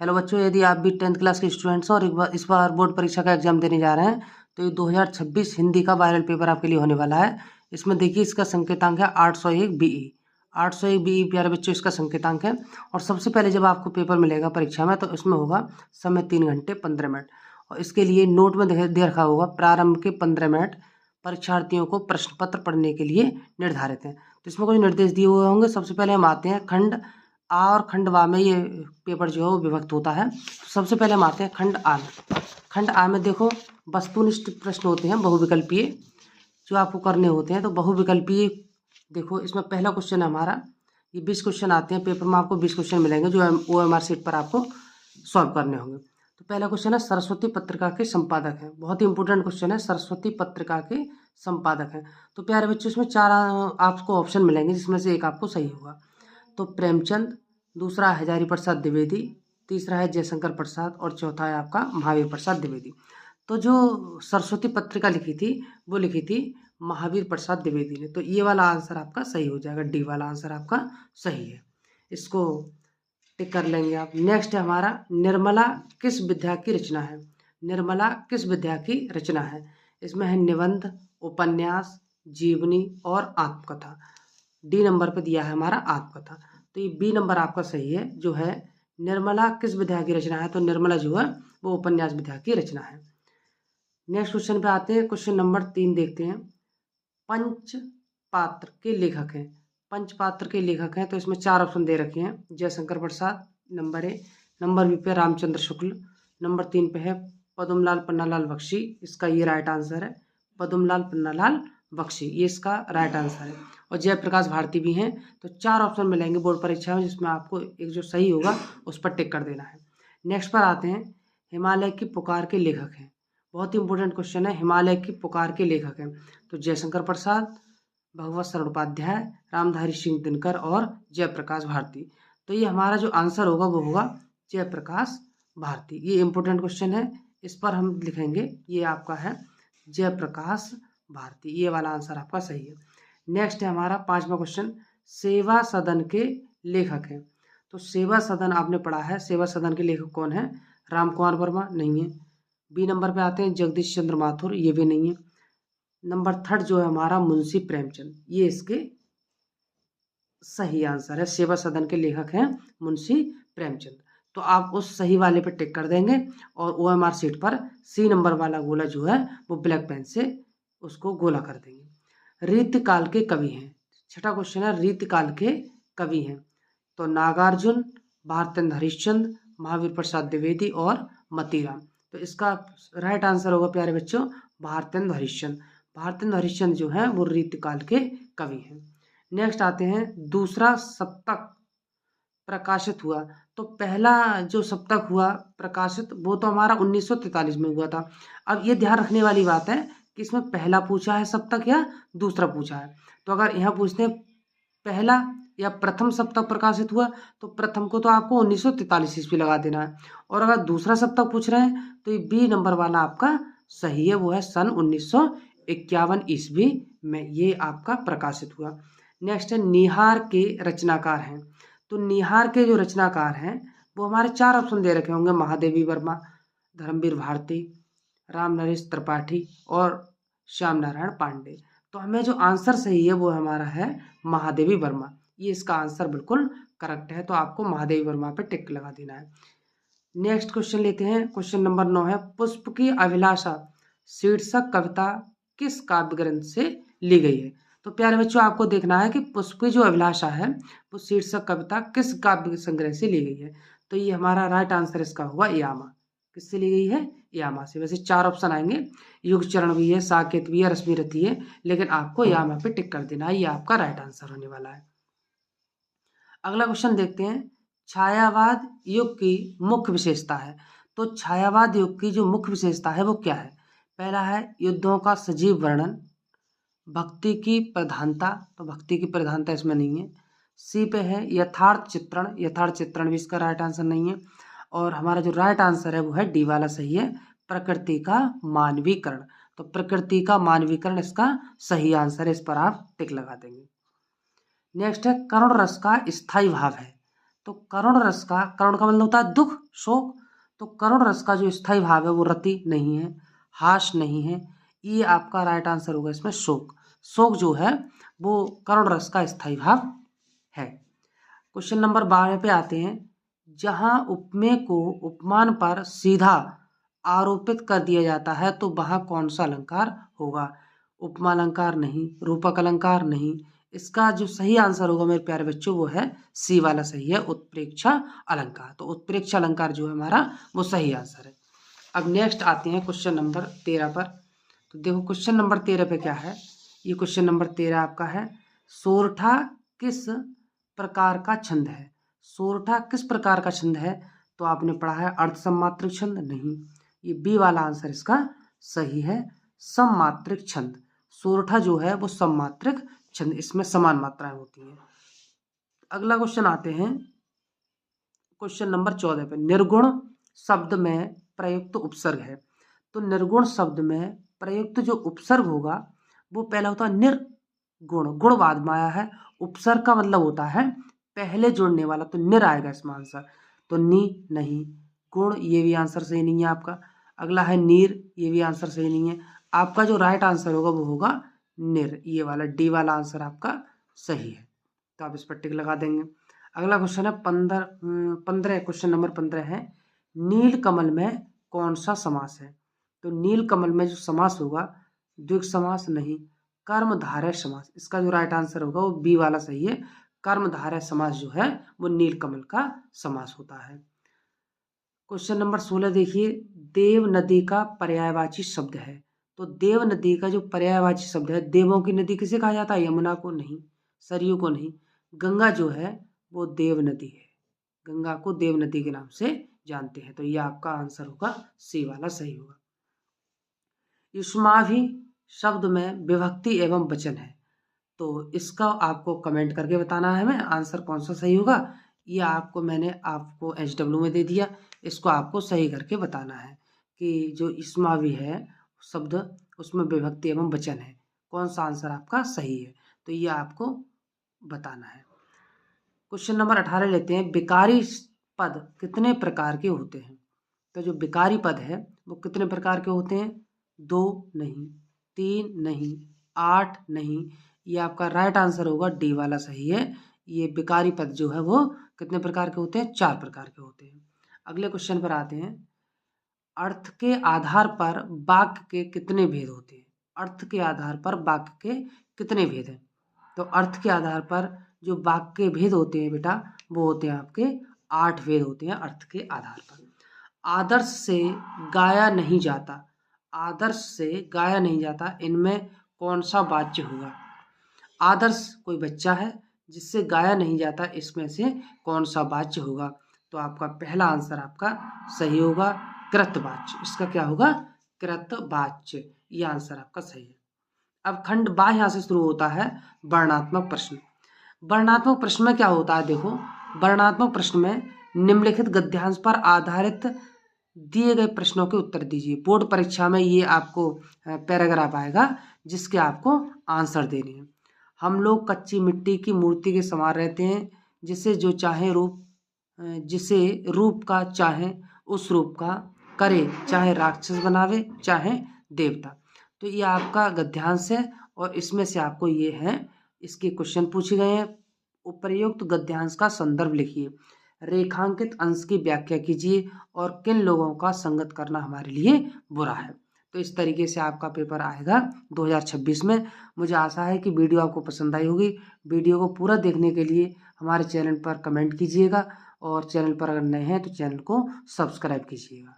Hello बच्चों, यदि आप भी 10th क्लास के स्टूडेंट्स हैं और इस बार बोर्ड परीक्षा का एग्जाम देने जा रहे हैं तो ये 2026 हिंदी का वायरल पेपर आपके लिए होने वाला है। इसमें देखिए इसका संकेतांक है 801 बीई। 801 बीई प्यारे बच्चों इसका संकेतांक है। और सबसे पहले जब आपको पेपर मिलेगा परीक्षा में तो इसमें होगा समय 3 घंटे 15 मिनट। और इसके लिए नोट में दे रखा होगा प्रारंभ के 15 मिनट परीक्षार्थियों को प्रश्न पत्र पढ़ने के लिए निर्धारित हैं। तो इसमें कुछ निर्देश दिए हुए होंगे। सबसे पहले हम आते हैं खंड आ और खंड वा में ये पेपर जो है वो विभक्त होता है। तो सबसे पहले हम आते हैं खंड आ में। खंड आ में देखो वस्तुनिष्ठ प्रश्न होते हैं बहुविकल्पीय जो आपको करने होते हैं। तो बहुविकल्पीय देखो इसमें पहला क्वेश्चन है हमारा, ये 20 क्वेश्चन आते हैं पेपर में, आपको 20 क्वेश्चन मिलेंगे जो OMR शीट पर आपको सॉल्व करने होंगे। तो पहला क्वेश्चन है सरस्वती पत्रिका के संपादक हैं। बहुत ही इंपॉर्टेंट क्वेश्चन है, सरस्वती पत्रिका के संपादक हैं। तो प्यारे बच्चों इसमें 4 आपको ऑप्शन मिलेंगे जिसमें से एक आपको सही होगा। तो प्रेमचंद, दूसरा है हजारी प्रसाद द्विवेदी, तीसरा है जयशंकर प्रसाद और चौथा है आपका महावीर प्रसाद द्विवेदी। तो जो सरस्वती पत्रिका लिखी थी वो लिखी थी महावीर प्रसाद द्विवेदी ने। तो ये वाला आंसर आपका सही हो जाएगा, डी वाला आंसर आपका सही है। इसको टिक कर लेंगे आप। नेक्स्ट है हमारा निर्मला किस विधा की रचना है। निर्मला किस विधा की रचना है। इसमें है निबंध, उपन्यास, जीवनी और आत्मकथा। डी नंबर पे दिया है हमारा आत्मकथा। तो ये बी नंबर आपका सही है, जो है निर्मला किस विधा की रचना है। तो निर्मला जो है वो उपन्यास विधा की रचना है। नेक्स्ट क्वेश्चन पे आते हैं, क्वेश्चन नंबर 3 देखते हैं। पंच पात्र के लेखक हैं। पंच पात्र के लेखक हैं तो इसमें 4 ऑप्शन दे रखे हैं। Jaishankar Prasad number A, number B पे रामचंद्र शुक्ल, नंबर 3 पे है पद्मलाल पन्नालाल बख्शी, इसका ये राइट आंसर है। पद्मलाल पन्नालाल बख्शी ये इसका राइट आंसर है। और जयप्रकाश भारती भी हैं। तो 4 ऑप्शन मिलेंगे बोर्ड परीक्षा में जिसमें आपको एक जो सही होगा उस पर टिक कर देना है। नेक्स्ट पर आते हैं, हिमालय की पुकार के लेखक हैं। बहुत ही इंपॉर्टेंट क्वेश्चन है, हिमालय की पुकार के लेखक हैं। तो जयशंकर प्रसाद, भगवत शरण उपाध्याय, रामधारी सिंह दिनकर और जयप्रकाश भारती। तो ये हमारा जो आंसर होगा वो होगा जयप्रकाश भारती। ये इंपॉर्टेंट क्वेश्चन है, इस पर हम लिखेंगे ये आपका है जयप्रकाश भारती। ये वाला आंसर आपका सही है। नेक्स्ट है हमारा 5वां क्वेश्चन, सेवा सदन के लेखक हैं। तो सेवा सदन आपने पढ़ा है, सेवा सदन के लेखक कौन है। राम कुमार वर्मा नहीं है। बी नंबर पे आते हैं जगदीश चंद्र माथुर, ये भी नहीं है। नंबर 3 जो है हमारा मुंशी प्रेमचंद, ये इसके सही आंसर है। सेवा सदन के लेखक हैं मुंशी प्रेमचंद। तो आप उस सही वाले पे टिक कर देंगे और OMR शीट पर सी नंबर वाला गोला जो है वो ब्लैक पेन से उसको गोला कर देंगे। रीतकाल के कवि हैं। छठा क्वेश्चन है रीतकाल के कवि हैं। तो नागार्जुन, भारतेंद्र हरिश्चंद्र, महावीर प्रसाद द्विवेदी और मतीराम। तो इसका राइट आंसर होगा प्यारे बच्चों भारतेंद्र हरिश्चंद्र। भारतेंद्र हरिश्चंद्र जो है वो रीतकाल के कवि हैं। नेक्स्ट आते हैं, दूसरा सप्तक प्रकाशित हुआ। तो पहला जो सप्तक हुआ प्रकाशित वो तो हमारा 1943 में हुआ था। अब ये ध्यान रखने वाली बात है कि इसमें पहला पूछा है सप्तक या दूसरा पूछा है। तो अगर यहाँ पूछते हैं पहला या प्रथम सप्तक प्रकाशित हुआ तो प्रथम को तो आपको 1943 ईस्वी लगा देना है। और अगर दूसरा सप्तक पूछ रहे हैं तो ये बी नंबर वाला आपका सही है, वो है सन 1951 ईस्वी में ये आपका प्रकाशित हुआ। नेक्स्ट है निहार के रचनाकार हैं। तो निहार के जो रचनाकार हैं वो हमारे 4 ऑप्शन दे रखे होंगे, महादेवी वर्मा, धर्मवीर भारती, राम नरेश त्रिपाठी और श्याम नारायण पांडे। तो हमें जो आंसर सही है वो हमारा है महादेवी वर्मा। ये इसका आंसर बिल्कुल करेक्ट है, तो आपको महादेवी वर्मा पे टिक लगा देना है। नेक्स्ट क्वेश्चन लेते हैं, क्वेश्चन नंबर 9 है पुष्प की अभिलाषा शीर्षक कविता किस काव्य ग्रंथ से ली गई है। तो प्यारे बच्चों आपको देखना है कि पुष्प की जो अभिलाषा है वो शीर्षक कविता किस काव्य संग्रह से ली गई है। तो ये हमारा राइट आंसर इसका हुआ यामा। किससे ली गई है, यामा से। वैसे 4 ऑप्शन आएंगे, युग चरण भी है, साकेत भी है, रश्मि रथी है, लेकिन आपको यामा पे टिक कर देना है, ये आपका राइट आंसर होने वाला है। अगला क्वेश्चन देखते हैं, छायावाद युग की मुख्य विशेषता है। तो छायावाद युग की जो मुख्य विशेषता है वो क्या है। पहला है युद्धों का सजीव वर्णन, भक्ति की प्रधानता, तो भक्ति की प्रधानता इसमें नहीं है। सी पे है यथार्थ चित्रण, यथार्थ चित्रण भी इसका राइट आंसर नहीं है। और हमारा जो राइट आंसर है वो है डी वाला सही है, प्रकृति का मानवीकरण। तो प्रकृति का मानवीकरण इसका सही आंसर है, इस पर आप टिक लगा देंगे। नेक्स्ट है करुण रस का स्थायी भाव है। तो करुण रस का, करुण का मतलब होता है दुख, शोक, तो करुण रस का जो स्थायी भाव है वो रति नहीं है, हास नहीं है, ये आपका राइट आंसर होगा इसमें शोक। शोक जो है वो करुण रस का स्थायी भाव है। क्वेश्चन नंबर 12 पे आते हैं। जहां उपमेय को उपमान पर सीधा आरोपित कर दिया जाता है तो वह कौन सा अलंकार होगा? उपमा अलंकार नहीं, रूपक अलंकार नहीं, इसका जो सही आंसर होगा मेरे प्यारे बच्चों वो है सी वाला सही है, उत्प्रेक्षा अलंकार। तो उत्प्रेक्षा अलंकार जो है हमारा वो सही आंसर है। अब नेक्स्ट आते हैं क्वेश्चन नंबर 13 पर। तो देखो क्वेश्चन नंबर 13 पे क्या है, ये क्वेश्चन नंबर 13 आपका है, सोरठा किस प्रकार का छंद है? सोरठा किस प्रकार का छंद है? तो आपने पढ़ा है अर्ध सममात्रिक छंद, नहीं, ये बी वाला आंसर इसका सही है, सममात्रिक छंद। सोरठा जो है वो सममात्रिक छंद, इसमें समान मात्राएं होती हैं। अगला क्वेश्चन आते हैं क्वेश्चन नंबर 14 पे। निर्गुण शब्द में प्रयुक्त उपसर्ग है, तो निर्गुण शब्द में प्रयुक्त जो उपसर्ग होगा वो पहला होता है निर्गुण, गुण बाद में आया है, उपसर्ग का मतलब होता है पहले जुड़ने वाला, तो निर आएगा इसमें आंसर, तो नी नहीं, गुण ये भी आंसर सही नहीं है आपका। अगला है नीर, ये भी आंसर सही नहीं है। आपका जो राइट आंसर होगा वो होगा निर, ये वाला डी वाला आंसर आपका सही है, तो आप इस पर टिक लगा देंगे। अगला क्वेश्चन है 15 क्वेश्चन नंबर 15 है, नील कमल में कौन सा समास है? तो नील कमल में जो समास होगा द्विगु समास नहीं, कर्मधारय समास, इसका जो राइट आंसर होगा वो बी वाला सही है, कर्मधारय समास जो है वो नील कमल का समास होता है। क्वेश्चन नंबर 16 देखिए, देव नदी का पर्यायवाची शब्द है, तो देव नदी का जो पर्यायवाची शब्द है, देवों की नदी किसे कहा जाता है? यमुना को नहीं, सरयू को नहीं, गंगा जो है वो देव नदी है, गंगा को देव नदी के नाम से जानते हैं, तो ये आपका आंसर होगा सी वाला सही होगा। युष्माभि शब्द में विभक्ति एवं वचन है, तो इसका आपको कमेंट करके बताना है हमें आंसर कौन सा सही होगा। ये मैंने आपको HW में दे दिया, इसको आपको सही करके बताना है कि जो इस्मावी है शब्द उसमें विभक्ति एवं वचन है, कौन सा आंसर आपका सही है, तो ये आपको बताना है। क्वेश्चन नंबर 18 लेते हैं, विकारी पद कितने प्रकार के होते हैं? तो जो विकारी पद है वो कितने प्रकार के होते हैं? 2 नहीं, 3 नहीं, 8 नहीं, ये आपका राइट आंसर होगा डी वाला सही है। ये विकारी पद जो है वो कितने प्रकार के होते हैं? 4 प्रकार के होते हैं। अगले क्वेश्चन पर आते हैं, अर्थ के आधार पर वाक्य के कितने भेद होते हैं? अर्थ के आधार पर वाक्य के कितने भेद हैं? तो अर्थ के आधार पर जो वाक्य के भेद होते हैं बेटा वो होते हैं आपके 8 भेद होते हैं अर्थ के आधार पर। आदर्श से गाया नहीं जाता, आदर्श से गाया नहीं जाता, इनमें कौन सा वाच्य होगा? आदर्श कोई बच्चा है जिससे गाया नहीं जाता, इसमें से कौन सा वाच्य होगा? तो आपका पहला आंसर आपका सही होगा कृतवाच्य, इसका क्या होगा? कृतवाच्य, ये आंसर आपका सही है। अब खंड बा यहाँ से शुरू होता है वर्णात्मक प्रश्न। वर्णात्मक प्रश्न में क्या होता है? देखो वर्णात्मक प्रश्न में निम्नलिखित गद्यांश पर आधारित दिए गए प्रश्नों के उत्तर दीजिए। बोर्ड परीक्षा में ये आपको पैराग्राफ आएगा जिसके आपको आंसर देने हैं। हम लोग कच्ची मिट्टी की मूर्ति के समान रहते हैं, जिसे जो चाहे रूप, जिसे रूप का चाहे उस रूप का करे, चाहे राक्षस बनावे चाहे देवता। तो ये आपका गद्यांश है और इसमें से आपको ये है, इसके क्वेश्चन पूछे गए हैं। उपर्युक्त गद्यांश का संदर्भ लिखिए, रेखांकित अंश की व्याख्या कीजिए और किन लोगों का संगत करना हमारे लिए बुरा है। तो इस तरीके से आपका पेपर आएगा 2026 में। मुझे आशा है कि वीडियो आपको पसंद आई होगी। वीडियो को पूरा देखने के लिए हमारे चैनल पर कमेंट कीजिएगा और चैनल पर अगर नए हैं तो चैनल को सब्सक्राइब कीजिएगा।